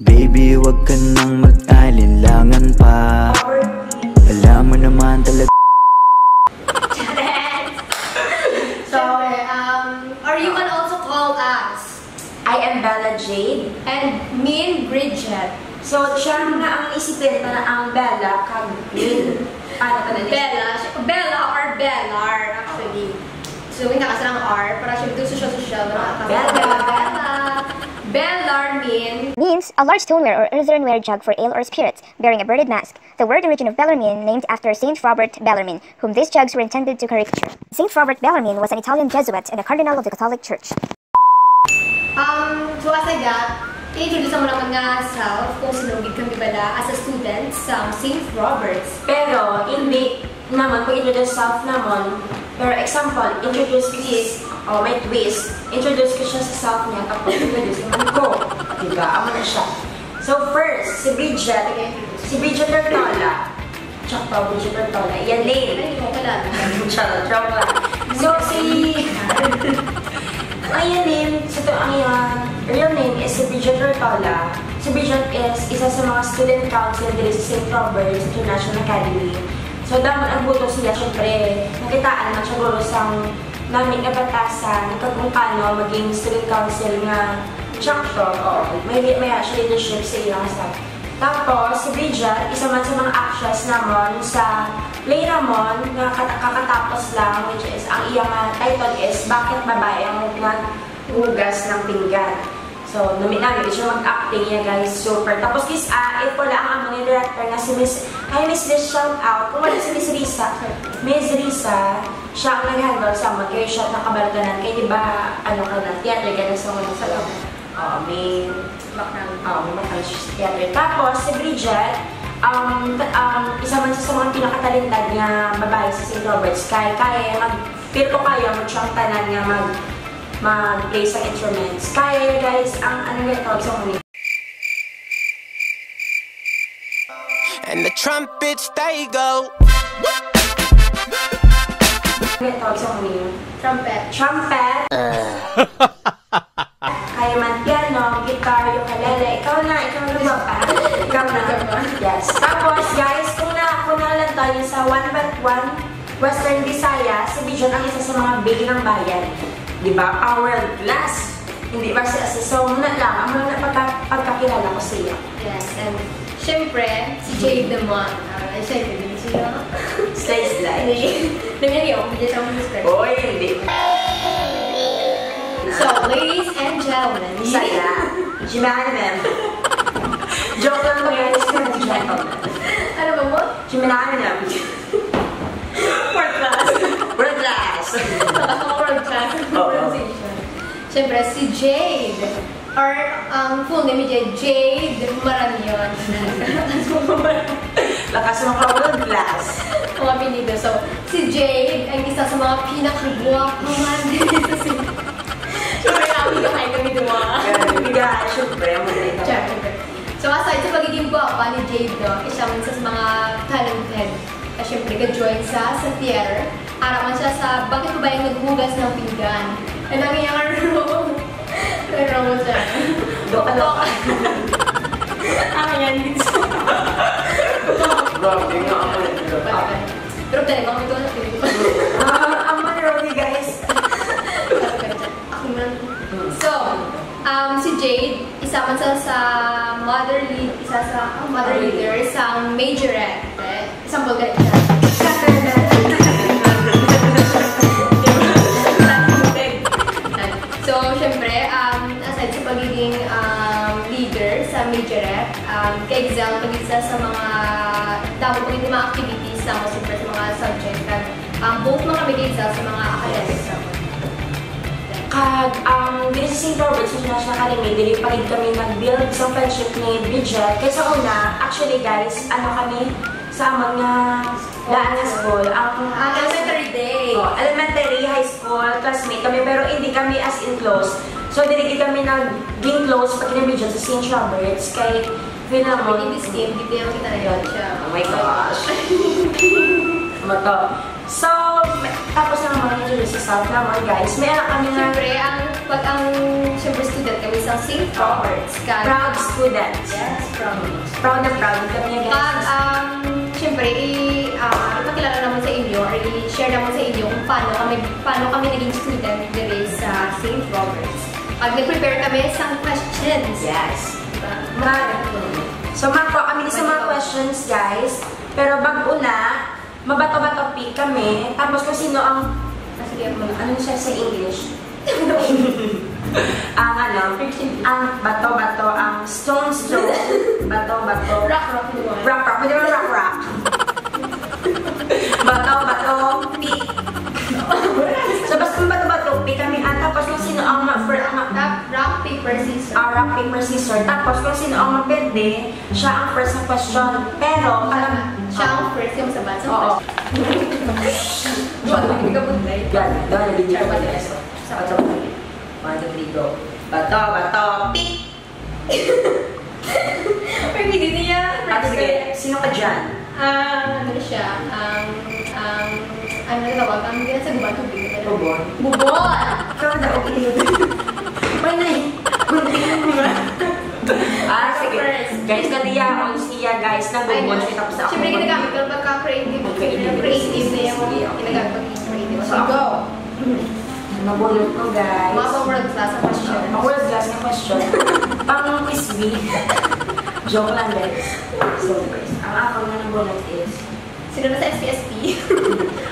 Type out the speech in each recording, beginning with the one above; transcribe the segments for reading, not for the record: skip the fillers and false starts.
Baby, wag ka nang mag-alinlangan pa. Alam mo naman talaga. So, or you can also call us. I am Bella Jade. And me, Bridget. So, siya na ang isipin na ang Bella kag Lynn. Ano ka na Bella or Bellar, actually. So, hindi kasi ng R, para siya dito social na Bella. Bellar means a large stoneware or earthenware jug for ale or spirits, bearing a birded mask. The word origin of Bellarmine, named after Saint Robert Bellarmine, whom these jugs were intended to caricature. Saint Robert Bellarmine was an Italian Jesuit and a cardinal of the Catholic Church. So as I got, i-introduce mo naman nga self kung sinugid kami bala as a student sa Saint Robert's. Pero, hindi naman pag-introduce self naman. For example, introduce this, may twist. Introduce ko siya sa self niya, tapos introduce naman ko. Diba? Amo na siya. So first, si Bridget Bertola. Tsaka Bridget Bertola. Yan, name. Hindi ko kalala. Charot, joke lang. So, ang name, ang real name is si Bridget Bertola. Si Bridget is isa sa mga student council dito sa St. Robert's International Academy. So, dapat ang buto siya, syempre, nakitaan na siya guro sa namin na batasan kung paano maging student council nga chapter o may leadership sa ilang staff. Tapos, si Bridget, isa man sa mga actress naman sa play namon na kakatapos lang, which is, ang iyang title is, Bakit Babae ang Naghugas ng Pinggan? So, namin siya mag-acting niya, guys. Super. Tapos, if wala ang among director na si Miss shout out. Kung wala si Miss Risa, siya ang nag-handle sa mag-shot na kabalaganan. Kaya diba, theater ka na sa mga sa loob. May makang theater. Tapos, si Bridget, isa man sa mga pinakatalentad nga babae sa St. Robert's. Kaya feel ko kaya siyang tanan nga mag-play sa instruments. Kaya guys, ang tawag sa mga and the trumpets they go. tawag sa mga Trumpet. Kaya man piano, guitar, ukulele. Ikaw na pa. Ikaw na. Yes. Tapos guys, kung lang tayo sa 1 Western Visayas, si Bridget ang isa sa mga big ng bayan. Diba? Our class. Hindi ba siya? So, muna lang. Ang mga pagkakilala ko siya. Yes, and syempre, si Jade naman. Syempre, hindi siya. Slice. Nangyari ako, hindi siya mag-describe. Oy, hindi. So, ladies and gentlemen. Saya. Jimanem. Joke lang ko yan. Gentlemen. Ano ba mo? Jimanem. World class. World class. World class pronunciation. Siyempre, si Jade. Or, ang full name ni Jade Maramion. Lakas mo ka world class. Mga pinito. So, si Jade ang isa sa mga pinakaguwapo man dito sa Singapore. Siyempre, nakapigakay kami duwa. Bigay, syempre. Siyempre. So, aside sa pagiging guwapa ni Jade, isa man sa mga talented. Kasi siyempre, ka-join sa theater. Araw man siya sa Bakit Babae Naghugas ng Pinggan. And ang iyang role. Pero mo siya. Doka. Ang yan dito. Grabe nga ako. Pero dahil, mga ito na Ang manaroli, guys. So, si Jade, isa man sa mother leader sa majorette. Isang bulgar isa. So, syempre, aside sa pagiging leader sa majorette, ka-excel pag-isa sa mga dapat pagiging mga activities sa mga subject. Both mga ka-excel sa mga academics. Dito sa St. Robert's International Academy, dili pa rin kami nag-build sa friendship ni Bridget. Kaysa una, actually guys, kami sa mga daan na school. Elementary days. Elementary, high school, classmate kami, pero hindi kami as in close. So, hindi kami naging close pag kinabi dyan sa St. Roberts. Kay, feel na mo. In this game, hindi naman kita na siya. Oh my gosh. So, tapos na naman introduce sa self naman, guys. May anak kami na... Siyempre, student kami sa St. Roberts. Proud student. Yes, proud. Proud na proud kami, guys. Siyempre, ipakilala naman sa inyo or i-share naman sa inyo kung paano kami naging student dito sa St. Roberts. Nag-prepare kami sa questions. Yes. So, makuha kami sa mga questions, guys. Pero bago na, mabato-bato pick kami. Tapos kung sino ang... Anong siya sa English? ang bato-bato, ang stone, bato-bato. Rock. Pwede mo rock. Bato-bato pick. So, basta kung bato-bato pick kami. Tapos kung sino ang rock, paper, scissors. Rock, paper, scissors. Tapos kung sino ang mapende, siya ang first na question. Pero, siya ang first yung sa bansa. Oo. Hindi ka bunday. Yan, doon na video ko dito. Bato, 1, 2, 3, go. Bato, pick! Pero hindi niya. Sige, sino ka dyan? Ano siya? Ano na tawag? Ang ginasagubang tubig. Bubon. Bubon! Ikaw na daw, May na eh. Sige. Guys, katiyaon siya, guys, na bubon. Tapos ako. Siyempre, ginagamit ko pagka-creative. Creative na yung ginagamit pag-creative. So, go! Mabulot mo, guys. Mga pang-world class na question. Pang-world class na question. Pang-quiz bee. Joke lang, guys. So, guys, ang ako na nabulot is... Sino na sa SPSP?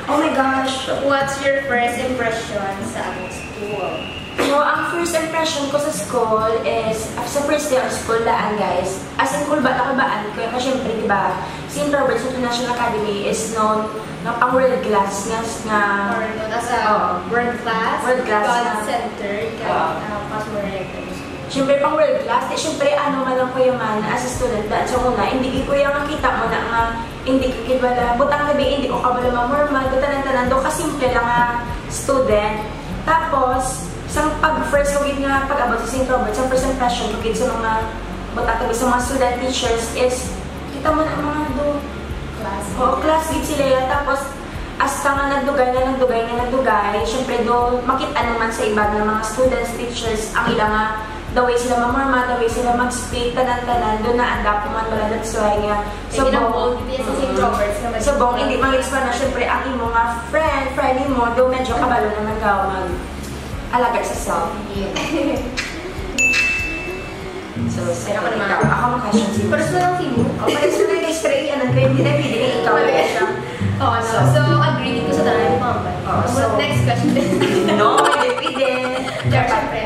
Oh my gosh! What's your first impression sa school? So, ang first impression ko sa school is, sa first day of school laan, guys. As in, cool ba? Nakabaan ko. Kasi syempre, diba, St. Roberts International Academy is known na pang world class nga Or no, nasa world class, God Center, customer director. Siyempre, pang world class. Siyempre, ano man lang ko yung man, as a student, dahil sa una, hindi ko yung makita mo na nga, hindi ko kibala, butang gabi, hindi ko kabala mamormal, butanan-tanan, do kasimple lang nga student. Tapos, sa pag-first ko nga pag-abot sa St. Roberts, ang first impression ko sa mga butang gabi, sa mga student teachers is, kita mo na mga do, class gid sila yan. Tapos, hasta nga nagdugay, siyempre do, makita naman sa iba ng mga students, teachers, ang ilang nga, the way sila mamorma, the way sila mag-speak, tanan-tanan, doon na-adapt man pala, that's why nga. So, bong, hindi mag-gets pa na, syempre, ang imo nga friend mo, do medyo kabalo naman daw mag-alaga sa self. So, ako naman. Ako ang question si Personal team mo? Pares mo na yung spray, hindi na pwede ikaw. So, agree dito sa tanan ni Mamba. So, next question. No, hindi pwede. Siyempre.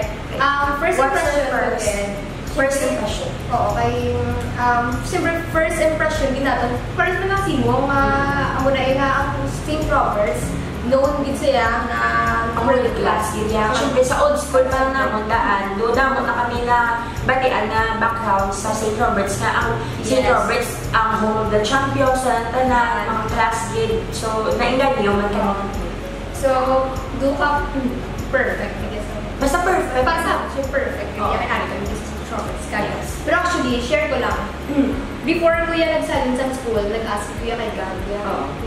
First impression. Oo, kay... Siyempre, first impression, ginatan. First na lang sino, ang muna ang St. Roberts, known din siya na ang world class din yan. Siyempre, sa old school pa lang naman daan, doon naman na kami na batian na background sa St. Roberts na ang St. Roberts ang home of the champions, sa tanan, mga class gid. So, naingan niyo man kami. So, do ka perfect, I guess. Basta perfect. Basta, siya perfect. Kaya kami kami sa St. Roberts. Pero actually, share ko lang. Before kuya nagsalin sa school, nag-ask kuya kay God.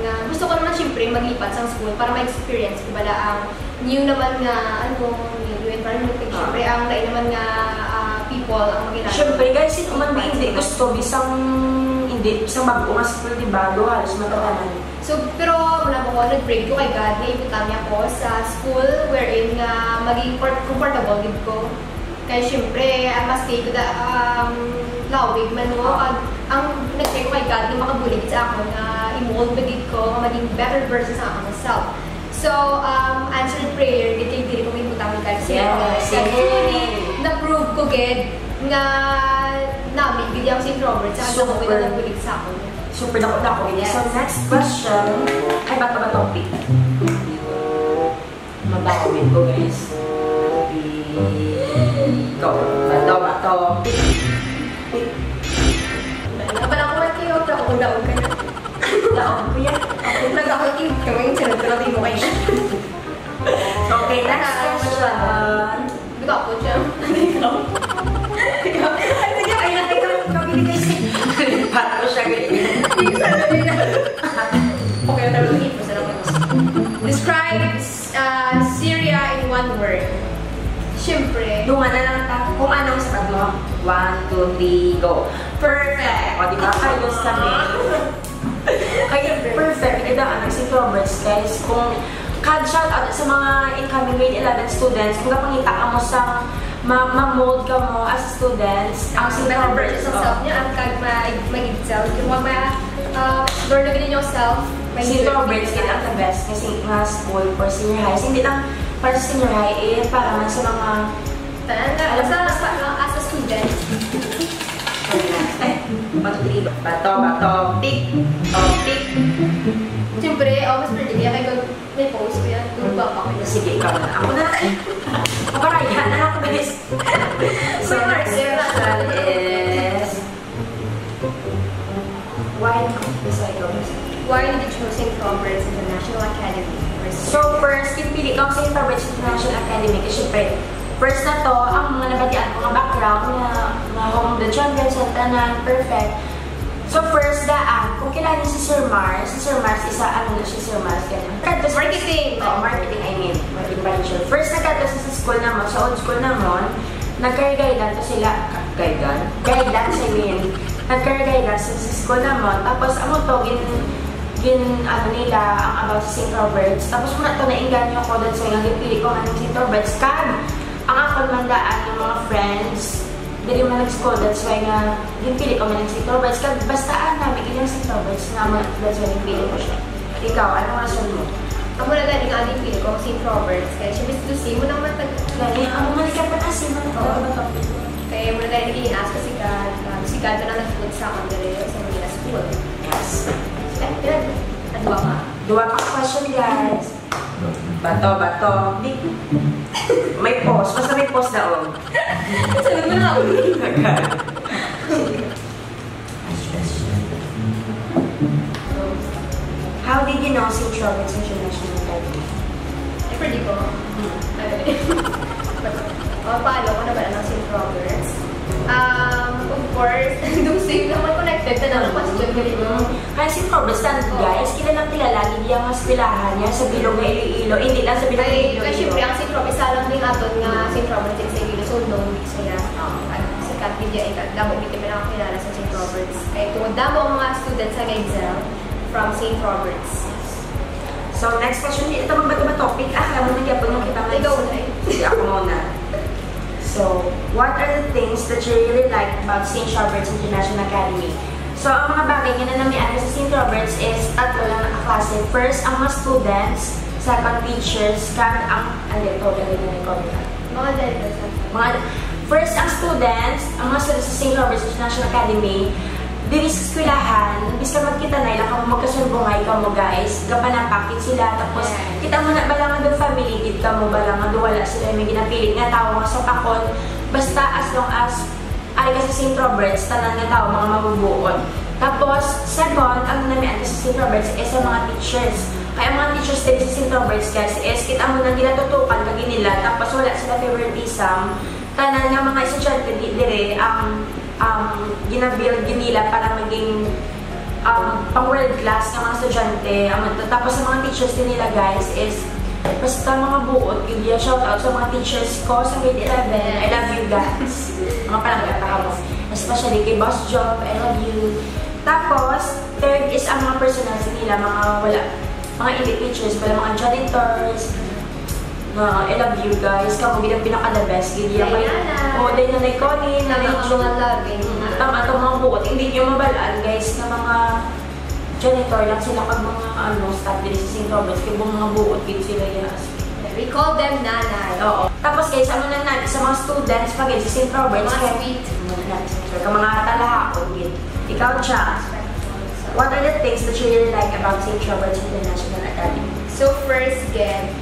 Na gusto ko naman siyempre maglipat sa school para ma-experience ko bala ang new naman nga, new environment. Siyempre, ang lain naman nga people ang maginagawa. Siyempre, guys, sino man ba hindi gusto, bisang bago nga school, diba? Do, halos matatanan. So, pero wala mo ko, nag-break ko kay God, naiputan niya ako sa school wherein nga maging comfortable din ko. Kaya siyempre, mas stay ko lawig man mo. Ang nag-check ko kay God na makabulig sa ako na i-mold bagid ko, maging better version sa ako myself. So, answered prayer, dito ko iputan ni God. Na-prove ko gid nga namin, gid yung St. Roberts, sa ako na nagbulig sa ako. Super dako. Yes. So, next question, ay bato topic. Mag-comment ko, guys. Go. Bato. Wala ko man kayo, ako daon ka na. Daog ko yan. Nag-ako yung sinunod mo kayo. Okay, next question. Ikaw po siya. Ikaw. Ay, nakabili kayo siya. Pat ko siya ganyan. Okay, naluhin po sa lang. Describe Syria in one word. Siyempre. Dunga na lang ta. Kung anong sabat mo. 1, 2, 3, go. Perfect. O, di ba? Ayos kami. Kaya perfect. Ito ang nag-synchroverse, guys. Kung shout out sa mga incoming grade 11 students, kung kapangita ka mo sa ma-mold ka mo as students, ang synchroverse sa self niya, ang mag-self. Yung mga learn na ganyan yung self. Synchroverse, yun ang the best. Kasi nga school for senior high. Hindi lang para sa senior high, para man sa mga as a student. Bato, pick. Pick. Siyempre, mas pwede kaya kayo may post ko yan. Duba pa ko. Sige, ikaw na. Ako na. Kaparayan na ako bilis. So, our question is, why did you choose St. Robert's International Academy? So, first, yung pili ko sa St. Robert's International Academy kasi syempre, first na to, ang mga nabatian ko mga background na home the champion, Santanan, perfect. So first, kung kilala si Sir Mars isa, ano na siya Sir Mars, ganyan. Marketing! Oo, marketing, I mean, marketing manager. First, nagkata sa school naman, sa old school naman, nagkari-gaidan to sila, gaidan, I mean, nagkari-gaidan sa school naman, tapos, to, ano nila, ang about sa St. Robert's, tapos muna to, nainganyo ko doon sa yung pili ko ng St. Robert's, ang akong mandaan ng mga friends, dili mo nag-school, that's why nga, yung pili ko man ng St. Robert's. Bastaan namin ilang St. Robert's naman, that's why yung pili ko siya. Ikaw, ano nga siya mo? Ako na galing ang ating pili ko, St. Robert's. Kaya siya Miss Lucy, mo nang matag... Galing, ang mga nagkapanasi mo na ito. Kaya mo na galing i-ask ko si God. Si God na nag-food sa akin dali sa Manila School. Yes. Adwa ka. Dua pa question, guys. Bato. May pause. Basta may pause daon. Sabi mo na ako. How did you know St. Robert's International Academy? Ay, pwede ko. Paano ko na ba ng St. Robert's? Of course, nung same naman connected na ng question ganito. Kaya St. Robert's, guys, kilalang hindi ang mas pilahan niya sa bilog na Iloilo. Hindi lang sa bilog na Iloilo. Kasi syempre, ang St. Robert's, salang din aton nga St. Robert's sa Iloilo. So, known sila. Sa Catmedia, damo hindi kami nakakilala sa St. Robert's. Kaya tungod damo ang mga students sa Gaisel from St. Robert's. So, next question. Ito ba topic? Alam mo na kaya po nung kita nga. Ikaw na. Sige, ako muna. So, what are the things that you really like about St. Robert's International Academy? So, ang mga bagay na namian sa St. Robert's is tatlo lang na klase. First, ang mga students. Second, teachers. Kag ang, first, ang students. Ang mga students sa St. Robert's International Academy. Dili sa eskwelahan, bis ka magkita na ilang ka mo magkasumbungay ka mo guys, gapanapakit sila, tapos kita mo na balangan doon family, dito ka mo balangan doon wala sila may ginapilit nga tao mga sa pakon, basta as long as ay ka sa St. Robert's, tanan nga tao mga mabubuon. Tapos, second, ang namian ka sa St. Robert's is sa mga teachers. Kaya mga teachers din sa St. Robert's guys is kita mo na ginatutukan kag nila, tapos wala sila favoritism, tanan nga mga estudyante dire ginabuild nila para maging pang world class ng mga estudyante. Tapos sa mga teachers din nila guys is basta mga buot. Shout out sa mga teachers ko sa grade 11. I love you guys. Mga palangkata mo. Especially kay Boss Job, I love you. Tapos, third is ang mga personals nila, mga elite teachers, mga janitors. I love you guys. Kamu bilang pinaka-the best. Gili ako yung day na Connie, na tama ito mga buot. Hindi nyo mabalaan guys na mga janitor lang sila kag mga staff din sa St. Robert's. Kaya mga buot din sila yan. We call them nanay. Oo. Tapos guys, ano na natin sa mga students pag sa St. Robert's. Mga sweet. Mga talahakon din. Ikaw, Cha. What are the things that you really like about St. Robert's International Academy? So first, again,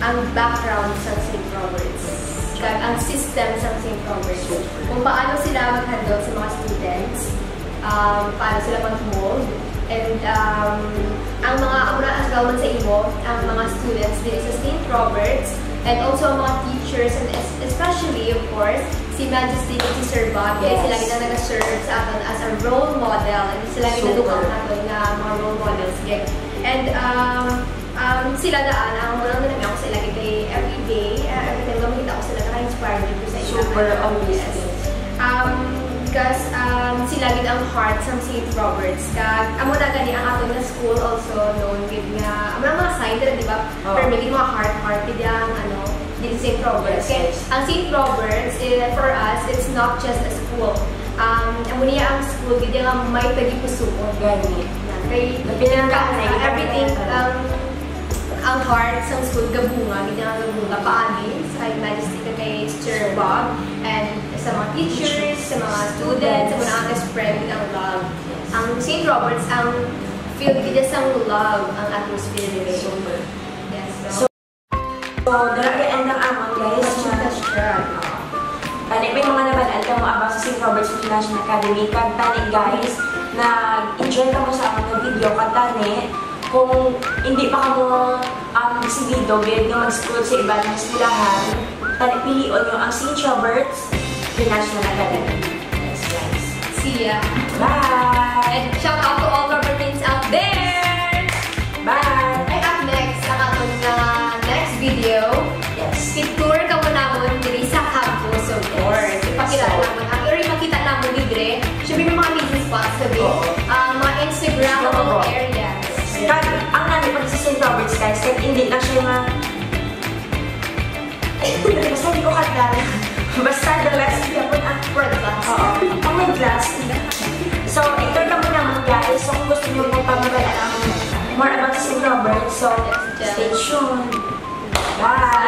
ang background sa St. Robert's, ang system sa St. Robert's, kung paano sila mag-handle sa mga students, paano sila mag-mold. And ang mga asgawan sa imo, ang mga students din sa St. Roberts, and also ang mga teachers, and especially, of course, si Majesty at si Sir Bob. Yes. Sila kita nag-serve sa atin as a role model. And sila ginadukang natin na mga role models. Yeah. And sila daan, ang unang nanabi ako sila kay every day, every time gamit ako sila, naka-inspire dito sa isang Super obvious. Because sila gid ang heart sa St. Roberts. Amo na gani ang ato na school also known gid nga mga sign dira di ba? Pero may mga heart gid ang din St. Roberts. Kaya ang St. Roberts for us it's not just a school. Amo niya ang school gid nga may pagipusuon gani. Kay everything ang heart sa school gabunga gid ang gabunga paagi sa Majesty kay Sir Bob and sa mga teachers, sa mga students, sa mga spread ng love. Ang St. Roberts, ang feel gid sa love ang atmosphere nila. Yes. So dalaga end ang amon guys. Tani may mga nabanal ka mo about sa St. Roberts International Academy. Kag tani guys, nag-enjoy ka mo sa amon nga video. Kag tani, kung hindi pa ka mo sigido, gaya nga mag-school sa iba ng eskwelahan, tani pilion nyo ang St. Roberts International Academy. Yes guys. See ya. Bye! And shout out to all Robertines out there! Bye! Ay, up next, ang atong next video. Yes. I-tour ka mo naman diri sa campus, of course. Ipakilala naman. Pero ipakita naman diri. Siyempre may mga amazing spots sabi. Mga Instagrammable areas. Kag, ang nami pa sa St. Roberts guys, kahit hindi lang siya mga... Basta hindi ko katlan. Basta the last yapon ang World class. Oo. Ang may glass. So, ito naman naman guys. So, kung gusto nyo mong pamagalaan more about St. Roberts, so, stay tuned. Bye!